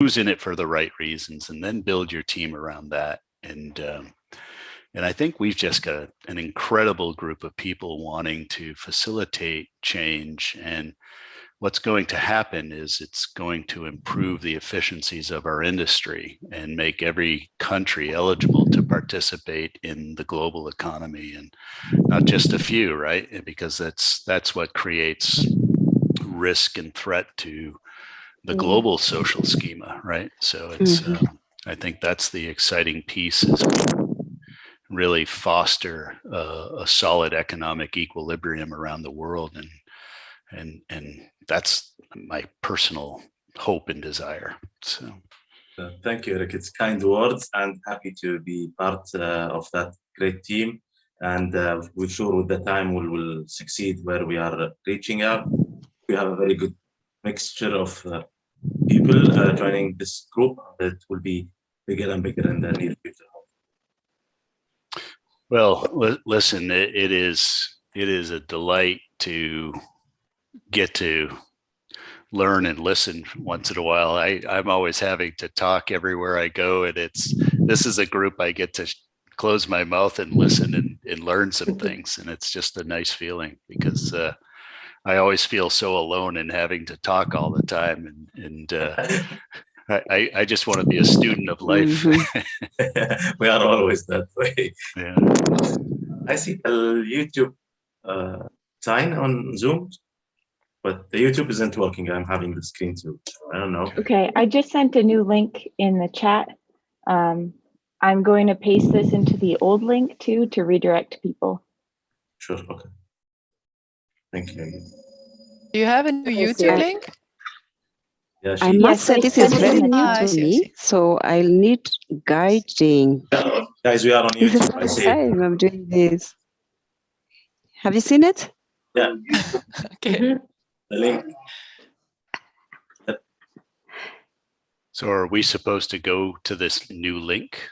who's in it for the right reasons, and then build your team around that. And I think we've just got an incredible group of people wanting to facilitate change. And what's going to happen is it's going to improve the efficiencies of our industry and make every country eligible to participate in the global economy, and not just a few, right? Because that's what creates risk and threat to the global social schema, right? So it's I think that's the exciting piece, is really foster a solid economic equilibrium around the world, and that's my personal hope and desire. So thank you, Eric. It's kind words, and happy to be part of that great team. And we're sure with the time we will succeed where we are reaching out. We have a very good mixture of people joining this group that will be bigger and bigger in the near future. Well, listen, it is a delight to get to learn and listen once in a while. I'm always having to talk everywhere I go, and this is a group I get to close my mouth and listen and learn some things, and it's just a nice feeling, because I always feel so alone in having to talk all the time, and I just want to be a student of life. We are always that way. Yeah. I see a YouTube sign on Zoom, but the YouTube isn't working. I'm having the screen too. I don't know. Okay, I just sent a new link in the chat. I'm going to paste this into the old link too to redirect people. Sure. Okay. Thank you. Do you have a new YouTube link? Yeah, I must say this is very new to me, so I'll need guiding. Yeah. Guys, we are on YouTube. This is the first time I'm doing this. Have you seen it? Yeah. Okay. The link. So are we supposed to go to this new link?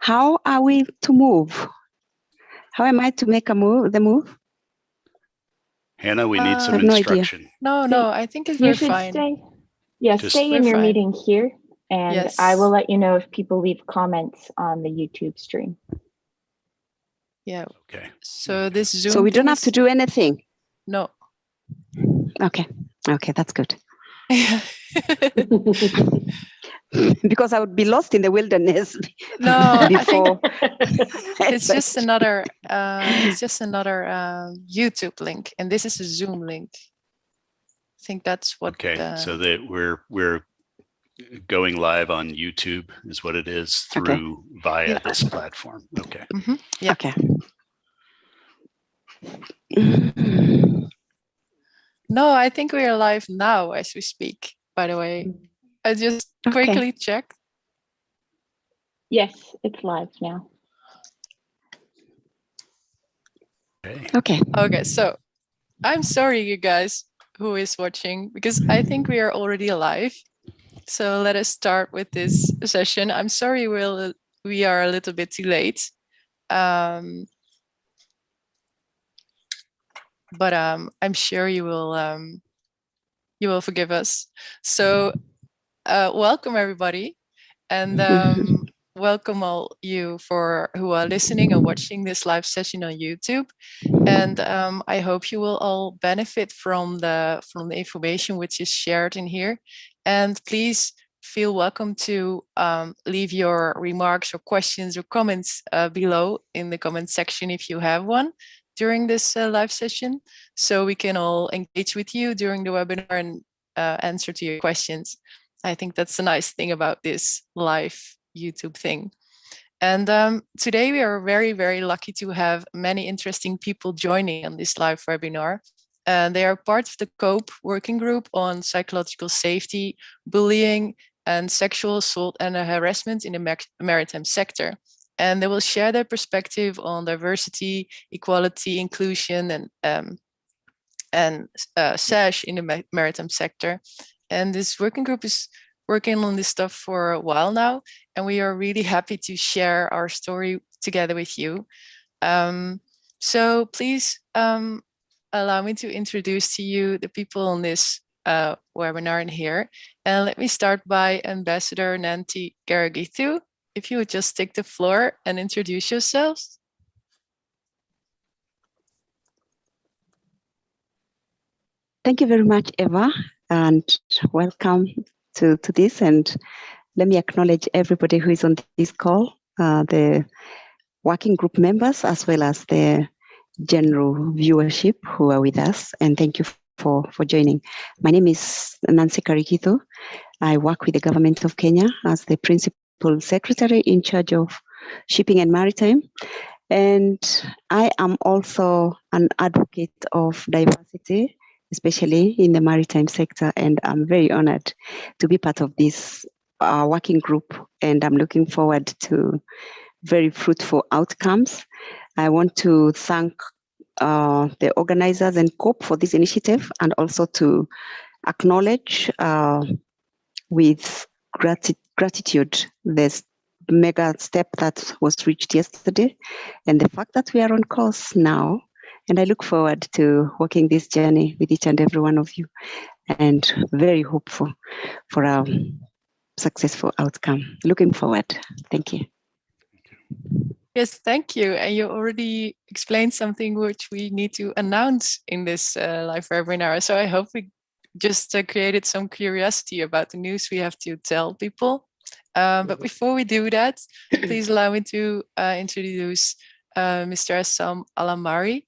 How are we to move? How am I to make the move? Hannah, we need some instruction. No, I think we're you should fine. Stay in your meeting here, and yes. I will let you know if people leave comments on the YouTube stream. Yeah. Okay. So this Zoom. So we don't have to do anything. No. Okay. Okay, that's good. Because I would be lost in the wilderness. No, before. It's just another. YouTube link, and this is a Zoom link. I think that's what. Okay, so that we're going live on YouTube is what it is through via this platform. Okay. Mm-hmm. Yeah. Okay. No, I think we are live now as we speak. By the way, I just quickly checked. Yes, it's live now. Okay. Okay, so I'm sorry, you guys who is watching, because I think we are already live. So let us start with this session. I'm sorry we are a little bit too late. But I'm sure you will forgive us. So welcome everybody, and welcome all you who are listening and watching this live session on YouTube. And I hope you will all benefit from the information which is shared in here. And please feel welcome to leave your remarks or questions or comments below in the comment section if you have one during this live session, so we can all engage with you during the webinar and answer to your questions. I think that's a nice thing about this live YouTube thing. And today we are very, very lucky to have many interesting people joining on this live webinar. They are part of the COPE working group on psychological safety, bullying, and sexual assault and harassment in the maritime sector. And they will share their perspective on diversity, equality, inclusion, and SASH in the maritime sector. And this working group is working on this stuff for a while now, and we are really happy to share our story together with you. So please allow me to introduce to you the people on this webinar in here. And let me start by Ambassador Nancy Garagithu. If you would just take the floor and introduce yourselves. Thank you very much, Eva, and welcome to this. And let me acknowledge everybody who is on this call, the working group members, as well as the general viewership who are with us. And thank you for joining. My name is Nancy Garagithu. I work with the government of Kenya as the principal secretary in charge of shipping and maritime. And I am also an advocate of diversity, especially in the maritime sector. And I'm very honored to be part of this working group. And I'm looking forward to very fruitful outcomes. I want to thank the organizers and COPE for this initiative, and also to acknowledge with gratitude this mega step that was reached yesterday, and the fact that we are on course now. And I look forward to walking this journey with each and every one of you, and very hopeful for a successful outcome. Looking forward. Thank you. Yes, thank you. And you already explained something which we need to announce in this live webinar. So I hope we just created some curiosity about the news we have to tell people. But before we do that, please allow me to introduce Mr. Assam Alamari.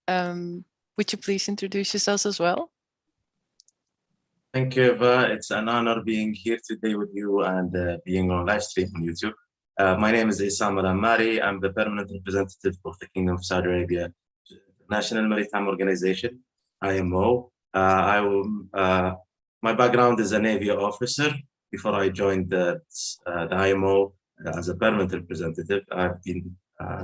Would you please introduce yourselves as well? Thank you, Eva. It's an honor being here today with you and being on live stream on YouTube. My name is Assam Alamari. I'm the permanent representative of the Kingdom of Saudi Arabia to the National Maritime Organization, IMO. My background is a Navy officer. Before I joined the IMO as a permanent representative, I've been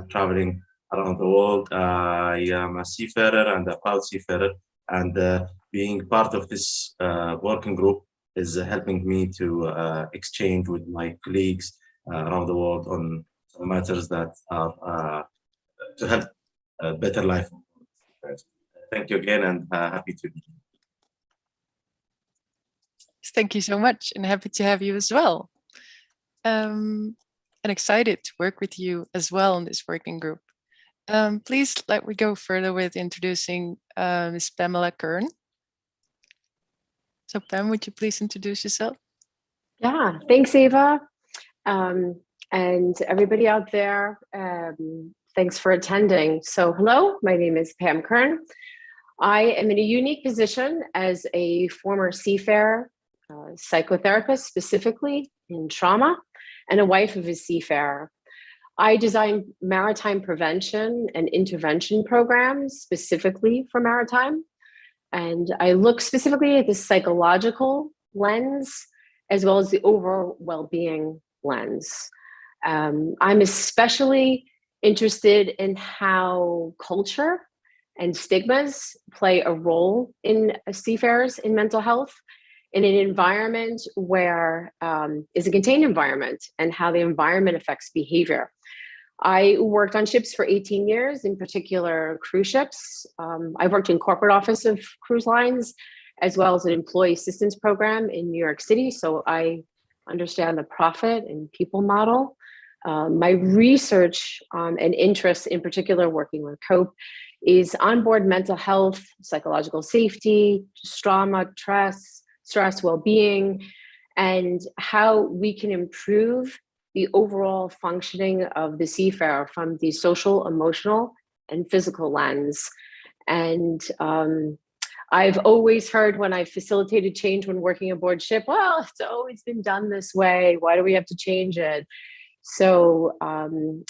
traveling around the world. I am a seafarer and a proud seafarer, and being part of this working group is helping me to exchange with my colleagues around the world on some matters that are to help a better life. Thank you again, and happy to be here. Thank you so much, and happy to have you as well. And excited to work with you as well in this working group. Please let me go further with introducing Ms. Pamela Kern. So Pam, would you please introduce yourself? Yeah, thanks, Eva. And everybody out there, thanks for attending. So hello, my name is Pam Kern. I am in a unique position as a former seafarer, psychotherapist, specifically in trauma, and a wife of a seafarer. I design maritime prevention and intervention programs specifically for maritime. And I look specifically at the psychological lens, as well as the overall well-being lens. I'm especially interested in how culture and stigmas play a role in seafarers in mental health, in an environment where is a contained environment, and how the environment affects behavior. I worked on ships for 18 years, in particular cruise ships. I worked in corporate office of cruise lines, as well as an employee assistance program in New York City. So I understand the profit and people model. My research and interest, in particular working with COPE, is onboard mental health, psychological safety, trauma, stress, well-being, and how we can improve the overall functioning of the seafarer from the social, emotional, and physical lens. And I've always heard when I facilitated change when working aboard ship, well, it's always been done this way. Why do we have to change it? So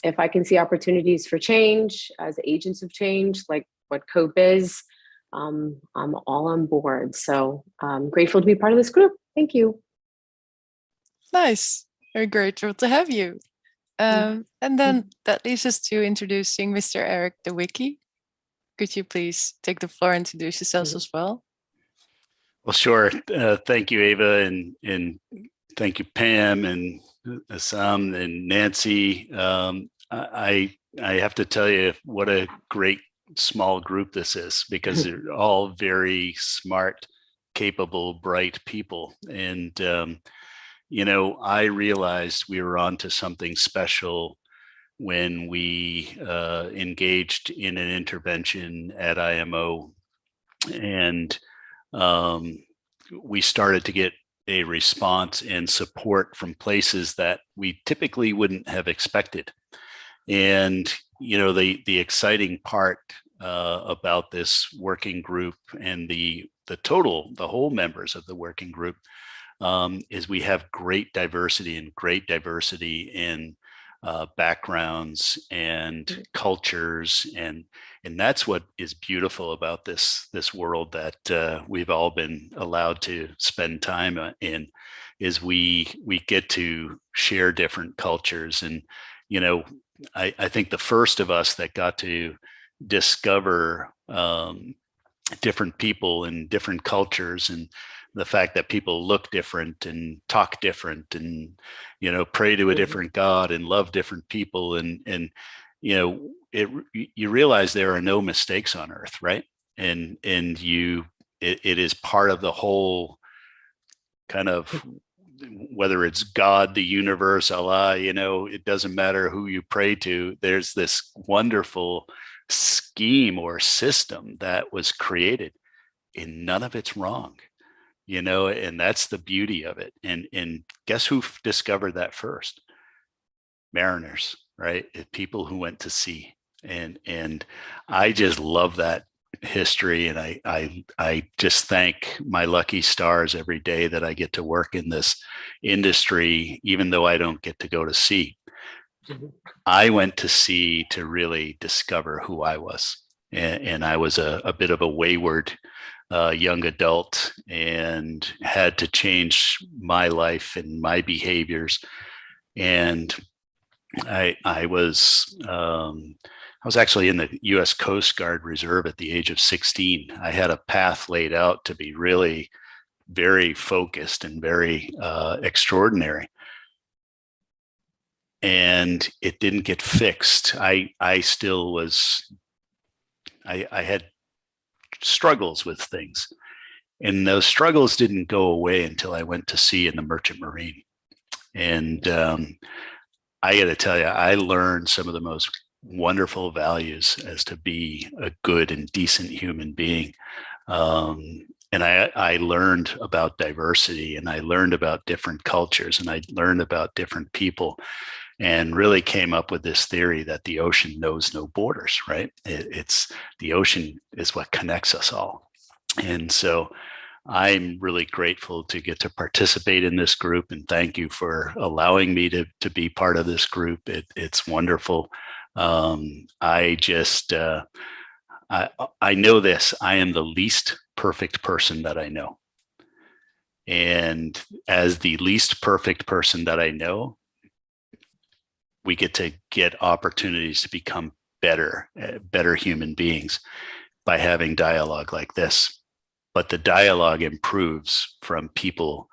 if I can see opportunities for change as agents of change, like what COPE is, I'm all on board. So I'm grateful to be part of this group. Thank you. Nice. Very grateful to have you. And then that leaves us to introducing Mr. Eric DeWicki. Could you please take the floor and introduce yourselves as well? Well, sure. Thank you, Eva, and thank you, Pam, and Assam, and Nancy. I have to tell you what a great small group this is, because they're all very smart, capable, bright people. And, you know, I realized we were onto something special when we engaged in an intervention at IMO, and we started to get a response and support from places that we typically wouldn't have expected. And you know, the exciting part about this working group and the whole members of the working group is we have great diversity in backgrounds and cultures, and that's what is beautiful about this world that we've all been allowed to spend time in, is we get to share different cultures. And you know, I think the first of us that got to discover different people and different cultures, and the fact that people look different and talk different, and you know, pray to a different God and love different people, and you know, you realize there are no mistakes on earth, right? And it is part of the whole kind of, whether it's God, the universe, Allah, you know, it doesn't matter who you pray to. There's this wonderful scheme or system that was created, and none of it's wrong, you know, and that's the beauty of it. And guess who discovered that first? Mariners, right? People who went to sea. And I just love that history, and I just thank my lucky stars every day that I get to work in this industry, even though I don't get to go to sea. I went to sea to really discover who I was, and I was a bit of a wayward young adult, and had to change my life and my behaviors. And I was actually in the U.S. Coast Guard Reserve at the age of 16. I had a path laid out to be really very focused and very extraordinary. And it didn't get fixed. I still was, I had struggles with things. And those struggles didn't go away until I went to sea in the Merchant Marine. And I got to tell you, I learned some of the most wonderful values as to be a good and decent human being. And I learned about diversity, and I learned about different cultures, and I learned about different people, and really came up with this theory that the ocean knows no borders, right? It's the ocean is what connects us all. And so I'm really grateful to get to participate in this group, and thank you for allowing me to be part of this group. It's wonderful. I just, I know this, I am the least perfect person that I know. And as the least perfect person that I know, we get to get opportunities to become better human beings by having dialogue like this. But the dialogue improves from people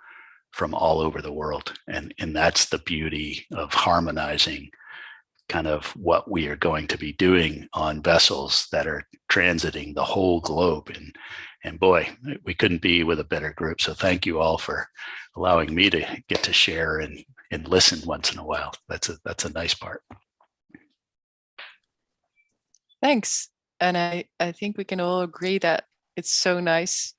from all over the world. And that's the beauty of harmonizing kind of what we are going to be doing on vessels that are transiting the whole globe. And boy, we couldn't be with a better group. So thank you all for allowing me to get to share and listen once in a while. That's a nice part. Thanks. And I think we can all agree that it's so nice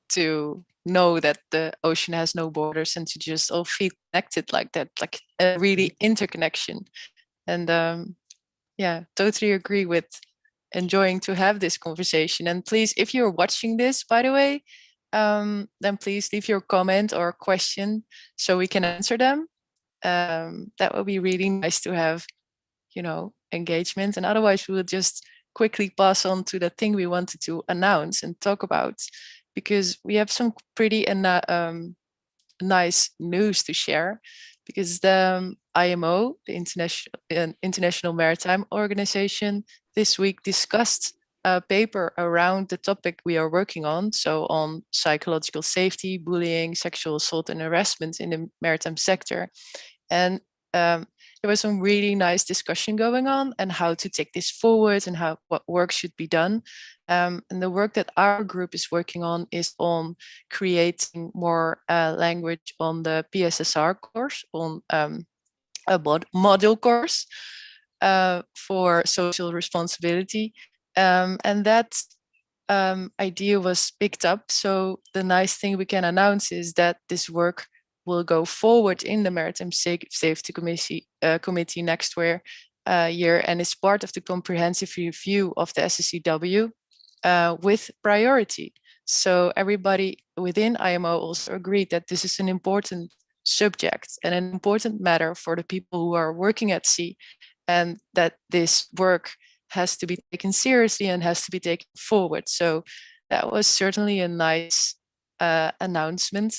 to know that the ocean has no borders, and to just all feel connected like that, like a really interconnection. And yeah, totally agree with enjoying to have this conversation. And please, if you're watching this, by the way, then please leave your comment or question so we can answer them. That would be really nice to have, you know, engagement. And otherwise, we will just quickly pass on to the thing we wanted to announce and talk about, because we have some pretty nice news to share. Because the IMO, the International Maritime Organization, this week discussed a paper around the topic we are working on. So on psychological safety, bullying, sexual assault and harassment in the maritime sector. And it there was some really nice discussion going on and how to take this forward and what work should be done. And the work that our group is working on is on creating more language on the PSSR course, on a module course for social responsibility. And that idea was picked up. So the nice thing we can announce is that this work will go forward in the Maritime Safety Committee next year, and is part of the comprehensive review of the SSCW with priority. So everybody within IMO also agreed that this is an important subject and an important matter for the people who are working at sea, and that this work has to be taken seriously and has to be taken forward. So that was certainly a nice announcement.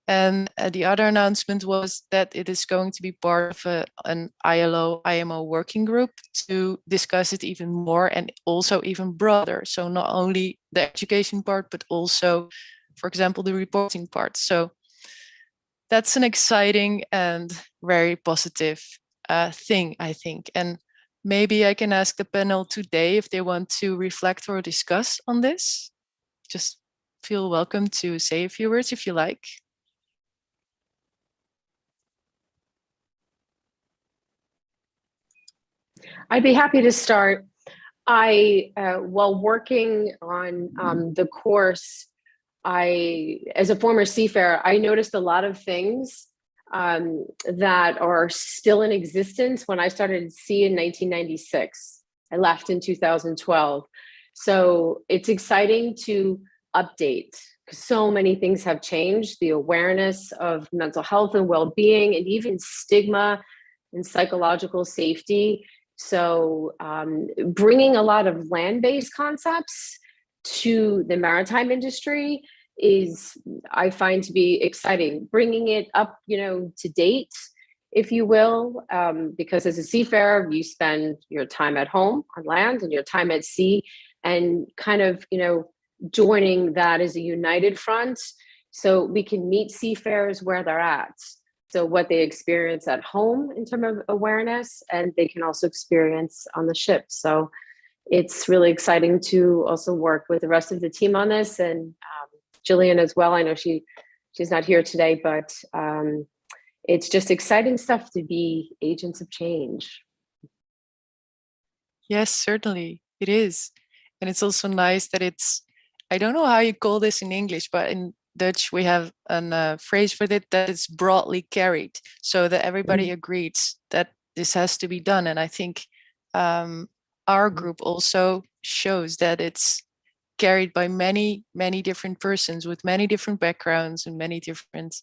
And the other announcement was that it is going to be part of an ILO-IMO working group to discuss it even more and also even broader. So not only the education part, but also, for example, the reporting part. So that's an exciting and very positive thing, I think. And maybe I can ask the panel today if they want to reflect or discuss on this. Just feel welcome to say a few words if you like. I'd be happy to start. While working on the course, as a former seafarer, I noticed a lot of things that are still in existence when I started at sea in 1996. I left in 2012. So it's exciting to update because so many things have changed. The awareness of mental health and well-being, and even stigma and psychological safety. So bringing a lot of land-based concepts to the maritime industry is, I find, to be exciting. Bringing it up, to date, if you will, because as a seafarer, you spend your time at home on land and your time at sea, and kind of, joining that as a united front, so we can meet seafarers where they're at. So what they experience at home in terms of awareness, and they can also experience on the ship. So it's really exciting to also work with the rest of the team on this, and Jillian as well. I know she's not here today, but it's just exciting stuff to be agents of change. Yes, certainly it is. And it's also nice that it's, I don't know how you call this in English, but in Dutch, we have a phrase for it, that it's broadly carried, so that everybody agrees that this has to be done. And I think our group also shows that it's carried by many, many different persons with many different backgrounds and many different,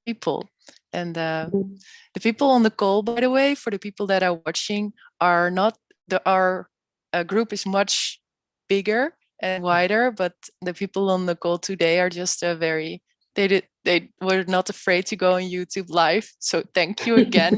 people. And the people on the call, by the way, for the people that are watching, are not, our group is much bigger and wider, but the people on the call today are just they were not afraid to go on YouTube live. So thank you again